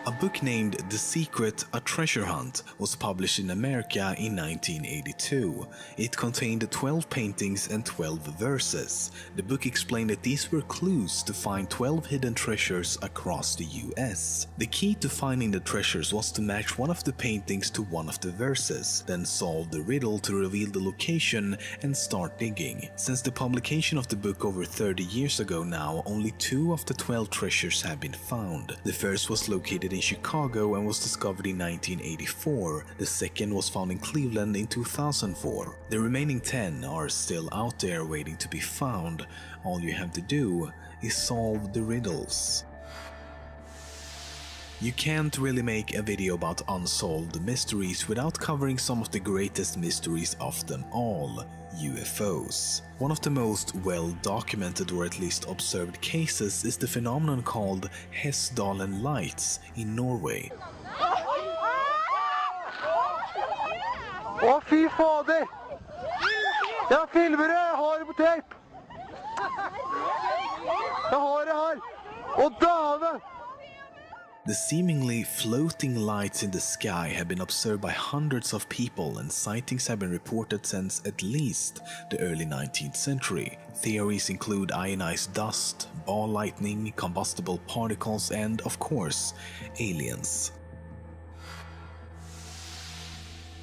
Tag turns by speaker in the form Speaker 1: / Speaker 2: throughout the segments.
Speaker 1: A book named The Secret, A Treasure Hunt was published in America in 1982. It contained 12 paintings and 12 verses. The book explained that these were clues to find 12 hidden treasures across the US. The key to finding the treasures was to match one of the paintings to one of the verses, then solve the riddle to reveal the location and start digging. Since the publication of the book over 30 years ago now, only 2 of the 12 treasures have been found. The first was located in Chicago and was discovered in 1984. The second was found in Cleveland in 2004. The remaining 10 are still out there waiting to be found. All you have to do is solve the riddles. You can't really make a video about unsolved mysteries without covering some of the greatest mysteries of them all: UFOs. One of the most well-documented or at least observed cases is the phenomenon called Hessdalen Lights in Norway.
Speaker 2: Å, fy fader! Jeg filmer det, jeg har det på tape! Jeg har det her! Å, dæven!
Speaker 1: The seemingly floating lights in the sky have been observed by hundreds of people, and sightings have been reported since at least the early 19th century. Theories include ionized dust, ball lightning, combustible particles, and, of course, aliens.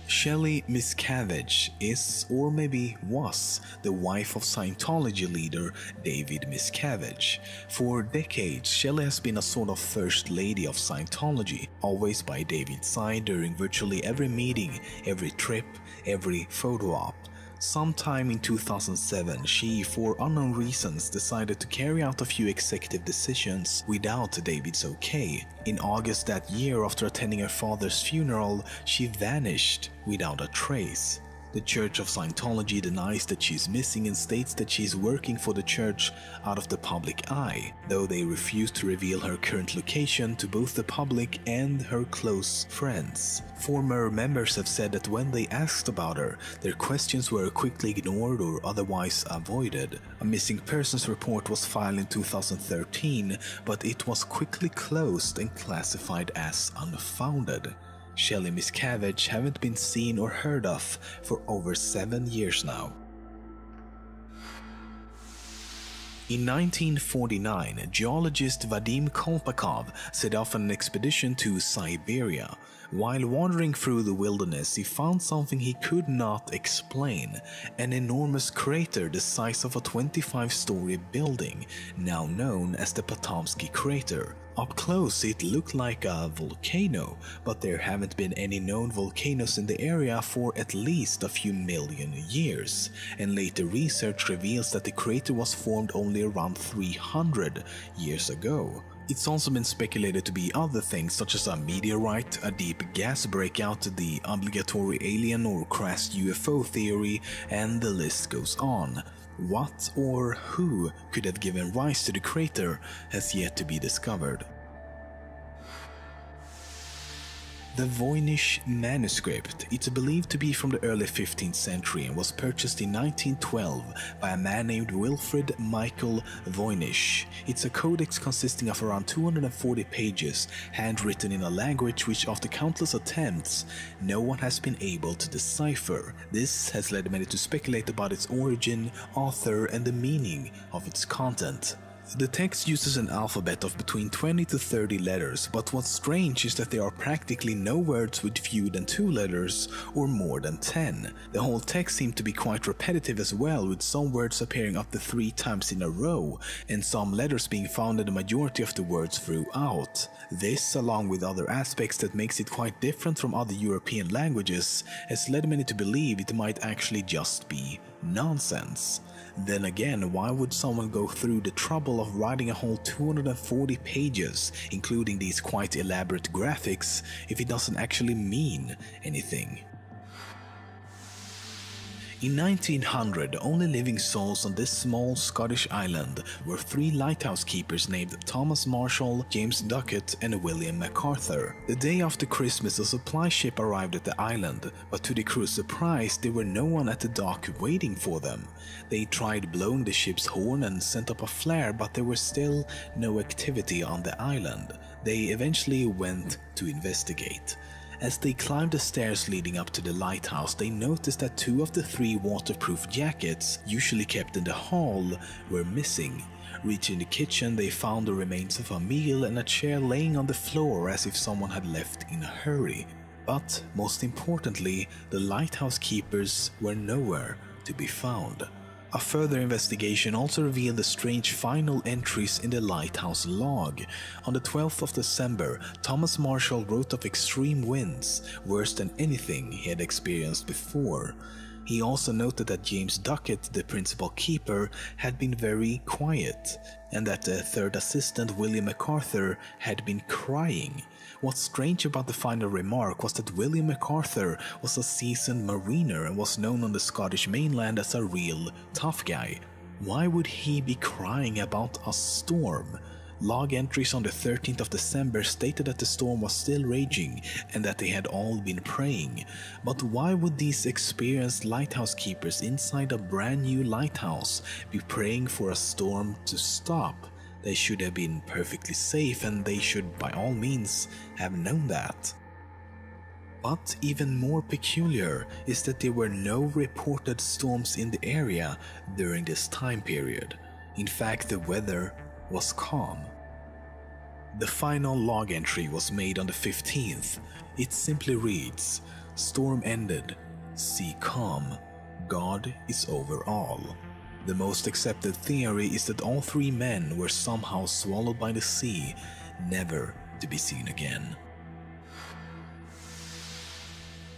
Speaker 1: Shelley Miscavige is, or maybe was, the wife of Scientology leader David Miscavige. For decades, Shelley has been a sort of first lady of Scientology, always by David's side during virtually every meeting, every trip, every photo op. Sometime in 2007, she, for unknown reasons, decided to carry out a few executive decisions without David's okay. In August that year, after attending her father's funeral, she vanished without a trace. The Church of Scientology denies that she's missing and states that she's working for the church out of the public eye, though they refuse to reveal her current location to both the public and her close friends. Former members have said that when they asked about her, their questions were quickly ignored or otherwise avoided. A missing persons report was filed in 2013, but it was quickly closed and classified as unfounded. Shelley Miscavige haven't been seen or heard of for over 7 years now. In 1949, geologist Vadim Kolpakov set off on an expedition to Siberia. While wandering through the wilderness, he found something he could not explain: an enormous crater the size of a 25-story building, now known as the Potomsky Crater. Up close, it looked like a volcano, but there haven't been any known volcanoes in the area for at least a few million years, and later research reveals that the crater was formed only around 300 years ago. It's also been speculated to be other things such as a meteorite, a deep gas breakout, the obligatory alien or crashed UFO theory, and the list goes on. What or who could have given rise to the crater has yet to be discovered. The Voynich manuscript. It's believed to be from the early 15th century and was purchased in 1912 by a man named Wilfrid Michael Voynich. It's a codex consisting of around 240 pages, handwritten in a language which, after countless attempts, no one has been able to decipher. This has led many to speculate about its origin, author, and the meaning of its content. The text uses an alphabet of between 20 to 30 letters, but what's strange is that there are practically no words with fewer than 2 letters or more than 10. The whole text seemed to be quite repetitive as well, with some words appearing up to 3 times in a row, and some letters being found in the majority of the words throughout. This, along with other aspects that makes it quite different from other European languages, has led many to believe it might actually just be nonsense. Then again, why would someone go through the trouble of writing a whole 240 pages, including these quite elaborate graphics, if it doesn't actually mean anything? In 1900, only living souls on this small Scottish island were three lighthouse keepers named Thomas Marshall, James Duckett, and William MacArthur. The day after Christmas, a supply ship arrived at the island, but to the crew's surprise, there were no one at the dock waiting for them. They tried blowing the ship's horn and sent up a flare, but there was still no activity on the island. They eventually went to investigate. As they climbed the stairs leading up to the lighthouse, they noticed that two of the three waterproof jackets, usually kept in the hall, were missing. Reaching the kitchen, they found the remains of a meal and a chair laying on the floor as if someone had left in a hurry. But, most importantly, the lighthouse keepers were nowhere to be found. A further investigation also revealed the strange final entries in the lighthouse log. On the 12th of December, Thomas Marshall wrote of extreme winds, worse than anything he had experienced before. He also noted that James Duckett, the principal keeper, had been very quiet, and that the third assistant, William MacArthur, had been crying. What's strange about the final remark was that William MacArthur was a seasoned mariner and was known on the Scottish mainland as a real tough guy. Why would he be crying about a storm? Log entries on the 13th of December stated that the storm was still raging and that they had all been praying. But why would these experienced lighthouse keepers inside a brand new lighthouse be praying for a storm to stop? They should have been perfectly safe, and they should by all means have known that. But even more peculiar is that there were no reported storms in the area during this time period. In fact, the weather was calm. The final log entry was made on the 15th. It simply reads, "Storm ended, sea calm, God is over all." The most accepted theory is that all three men were somehow swallowed by the sea, never to be seen again.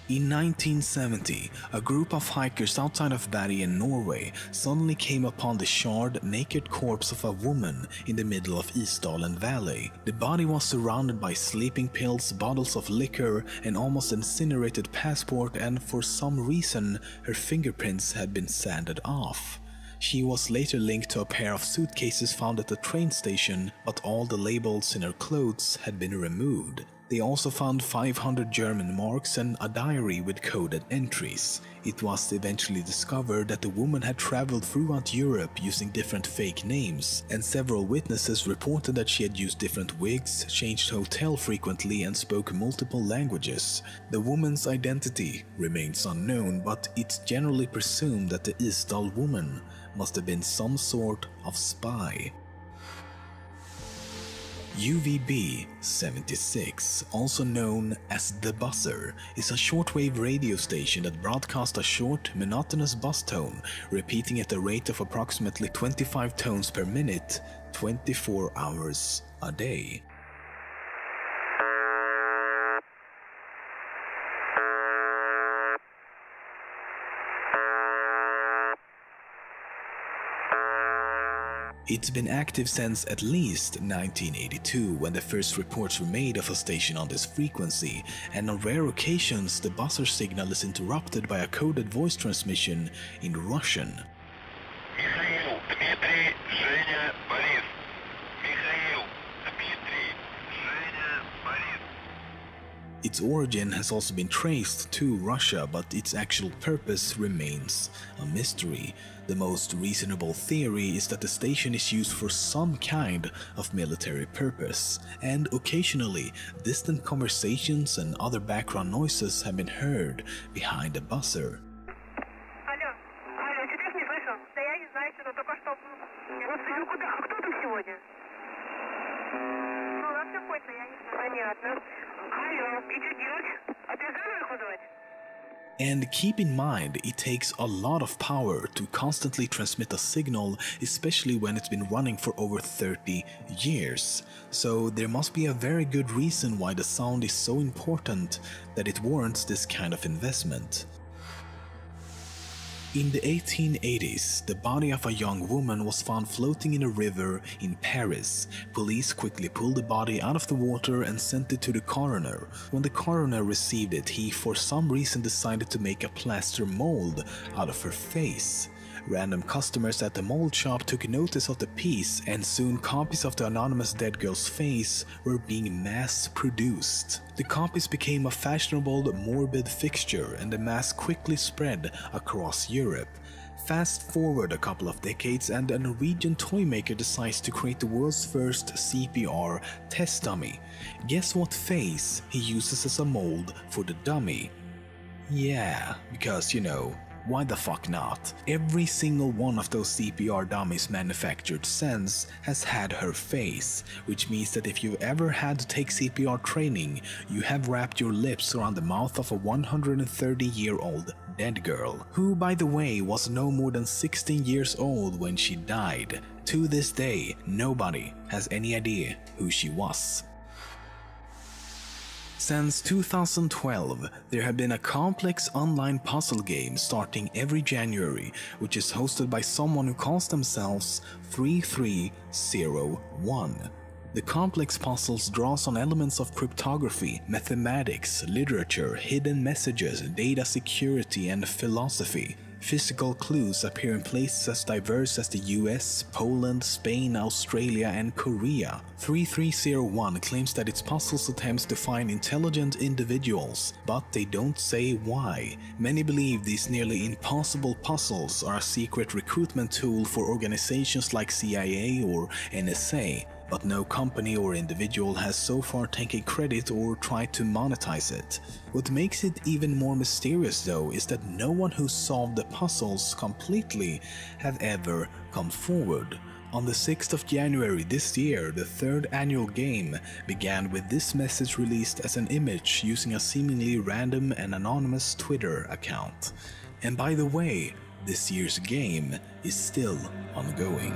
Speaker 1: In 1970, a group of hikers outside of Bergen in Norway suddenly came upon the charred, naked corpse of a woman in the middle of Isdalen Valley. The body was surrounded by sleeping pills, bottles of liquor, and almost incinerated passport, and for some reason her fingerprints had been sanded off. She was later linked to a pair of suitcases found at the train station, but all the labels in her clothes had been removed. They also found 500 German marks and a diary with coded entries. It was eventually discovered that the woman had traveled throughout Europe using different fake names, and several witnesses reported that she had used different wigs, changed hotel frequently, and spoke multiple languages. The woman's identity remains unknown, but it's generally presumed that the Isdal woman must have been some sort of spy. UVB-76, also known as the buzzer, is a shortwave radio station that broadcasts a short, monotonous buzz tone, repeating at a rate of approximately 25 tones per minute, 24 hours a day. It's been active since at least 1982, when the first reports were made of a station on this frequency, and on rare occasions the buzzer signal is interrupted by a coded voice transmission in Russian.
Speaker 3: Михаил, Дмитрий, Женя, Борис. Михаил, Дмитрий, Женя, Борис.
Speaker 1: Its origin has also been traced to Russia, but its actual purpose remains a mystery. The most reasonable theory is that the station is used for some kind of military purpose, and occasionally distant conversations and other background noises have been heard behind the buzzer.
Speaker 4: Алло, сейчас не слышу. Да я не знаю, что только что... Господи, куда? Кто там сегодня? Ну, да, все понял, я не знаю. Понятно. Алло, и что делать? Опять их вызвать?
Speaker 1: And keep in mind, it takes a lot of power to constantly transmit a signal, especially when it's been running for over 30 years. So there must be a very good reason why the sound is so important that it warrants this kind of investment. In the 1880s, the body of a young woman was found floating in a river in Paris. Police quickly pulled the body out of the water and sent it to the coroner. When the coroner received it, he for some reason decided to make a plaster mold out of her face. Random customers at the mold shop took notice of the piece, and soon copies of the anonymous dead girl's face were being mass-produced. The copies became a fashionable, morbid fixture, and the mass quickly spread across Europe. Fast forward a couple of decades and a Norwegian toy maker decides to create the world's first CPR test dummy. Guess what face he uses as a mold for the dummy? Yeah, because why the fuck not? Every single one of those CPR dummies manufactured since has had her face, which means that if you've ever had to take CPR training, you have wrapped your lips around the mouth of a 130-year-old dead girl, who by the way was no more than 16 years old when she died. To this day, nobody has any idea who she was. Since 2012, there have been a complex online puzzle game starting every January, which is hosted by someone who calls themselves 3301. The complex puzzles draws on elements of cryptography, mathematics, literature, hidden messages, data security, and philosophy. Physical clues appear in places as diverse as the US, Poland, Spain, Australia, and Korea. 3301 claims that its puzzles attempts to find intelligent individuals, but they don't say why. Many believe these nearly impossible puzzles are a secret recruitment tool for organizations like CIA or NSA, but no company or individual has so far taken credit or tried to monetize it. What makes it even more mysterious though is that no one who solved the puzzles completely have ever come forward. On the 6th of January this year, the third annual game began with this message released as an image using a seemingly random and anonymous Twitter account. And by the way, this year's game is still ongoing.